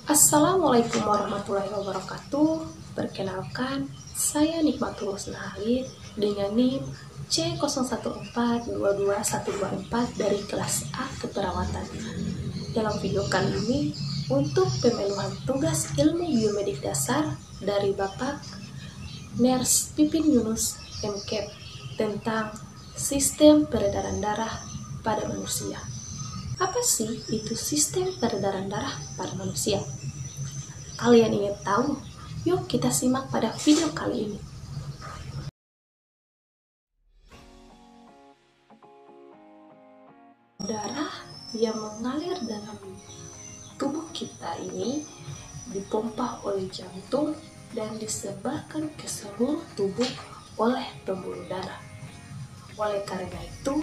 Assalamualaikum warahmatullahi wabarakatuh. Perkenalkan, saya Nikmatul Husnahalid dengan NIM C01422124 dari kelas A Keperawatan. Dalam video kali ini, untuk pemenuhan tugas ilmu biomedik dasar dari Bapak Ners Pipin Yunus MKep tentang sistem peredaran darah pada manusia. Apa sih itu sistem peredaran darah pada manusia? Kalian ingin tahu? Yuk kita simak pada video kali ini. Darah yang mengalir dalam tubuh kita ini dipompa oleh jantung dan disebarkan ke seluruh tubuh oleh pembuluh darah. Oleh karena itu,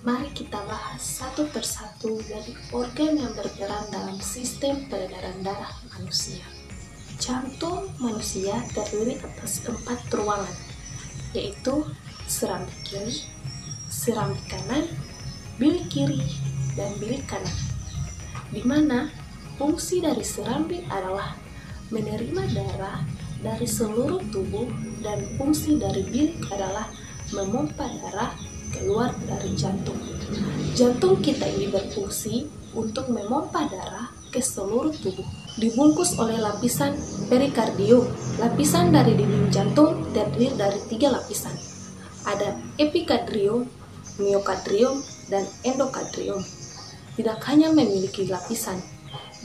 mari kita bahas satu persatu dari organ yang berperan dalam sistem peredaran darah manusia. Jantung manusia terdiri atas 4 ruangan, yaitu serambi kiri, serambi kanan, bilik kiri, dan bilik kanan. Di mana fungsi dari serambi adalah menerima darah dari seluruh tubuh dan fungsi dari bilik adalah memompa darah keluar dari jantung. Jantung kita ini berfungsi untuk memompa darah ke seluruh tubuh. Dibungkus oleh lapisan perikardium. Lapisan dari dinding jantung terdiri dari 3 lapisan. Ada epikardrium, miokardrium, dan endokardrium. Tidak hanya memiliki lapisan,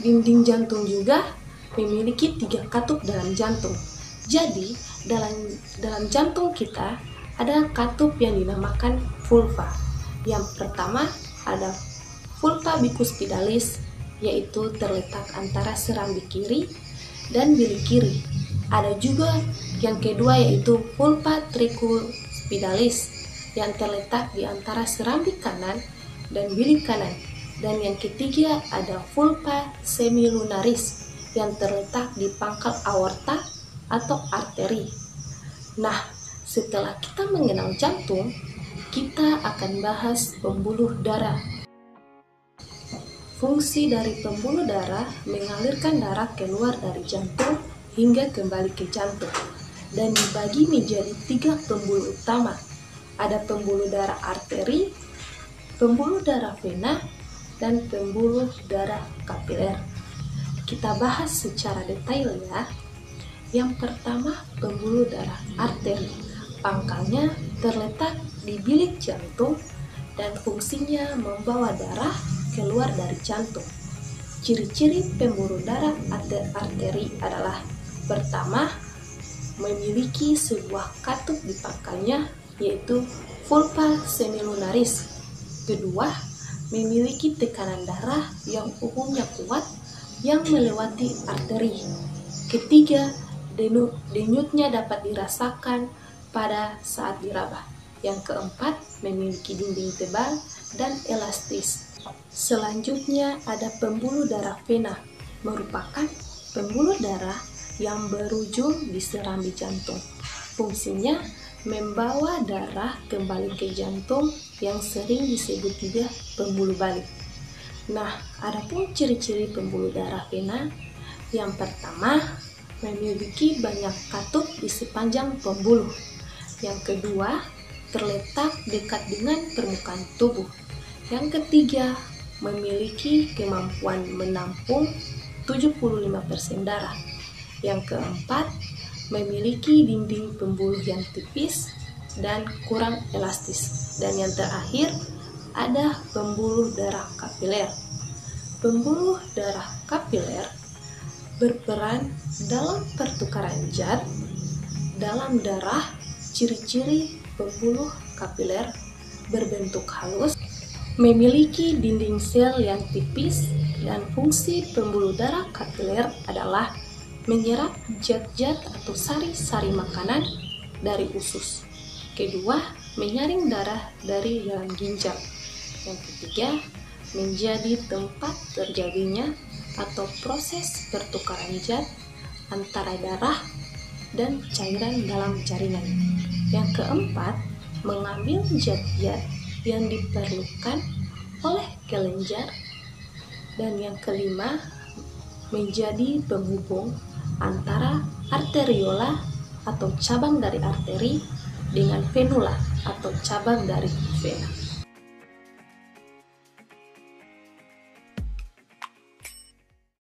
dinding jantung juga memiliki 3 katup dalam jantung. Jadi, dalam jantung kita ada katup yang dinamakan vulva. Yang pertama ada vulva bicuspidalis, yaitu terletak antara serambi kiri dan bilik kiri. Ada juga yang kedua yaitu vulva tricuspidalis yang terletak di antara serambi kanan dan bilik kanan. Dan yang ketiga ada vulva semilunaris yang terletak di pangkal aorta atau arteri. Nah, setelah kita mengenal jantung, kita akan bahas pembuluh darah. Fungsi dari pembuluh darah mengalirkan darah keluar dari jantung hingga kembali ke jantung dan dibagi menjadi 3 pembuluh utama. Ada pembuluh darah arteri, pembuluh darah vena, dan pembuluh darah kapiler. Kita bahas secara detail ya. Yang pertama, pembuluh darah arteri. Pangkalnya terletak di bilik jantung dan fungsinya membawa darah keluar dari jantung. Ciri-ciri pembuluh darah arteri adalah: pertama, memiliki sebuah katup di pangkalnya yaitu vulva semilunaris. Kedua, memiliki tekanan darah yang umumnya kuat yang melewati arteri. Ketiga, denyutnya dapat dirasakan pada saat diraba. Yang keempat, memiliki dinding tebal dan elastis. Selanjutnya ada pembuluh darah vena, merupakan pembuluh darah yang berujung di serambi jantung. Fungsinya membawa darah kembali ke jantung yang sering disebut juga pembuluh balik. Nah, adapun ciri-ciri pembuluh darah vena, yang pertama, memiliki banyak katup di sepanjang pembuluh. Yang kedua, terletak dekat dengan permukaan tubuh. Yang ketiga, memiliki kemampuan menampung 75% darah. Yang keempat, memiliki dinding pembuluh yang tipis dan kurang elastis. Dan yang terakhir, ada pembuluh darah kapiler. Pembuluh darah kapiler berperan dalam pertukaran zat dalam darah. Ciri-ciri pembuluh kapiler berbentuk halus, memiliki dinding sel yang tipis, dan fungsi pembuluh darah kapiler adalah menyerap zat-zat atau sari-sari makanan dari usus. Kedua, menyaring darah dari dalam ginjal. Yang ketiga, menjadi tempat terjadinya atau proses pertukaran zat antara darah dan cairan dalam jaringan. Yang keempat, mengambil zat-zat yang diperlukan oleh kelenjar. Dan yang kelima, menjadi penghubung antara arteriola atau cabang dari arteri dengan venula atau cabang dari vena.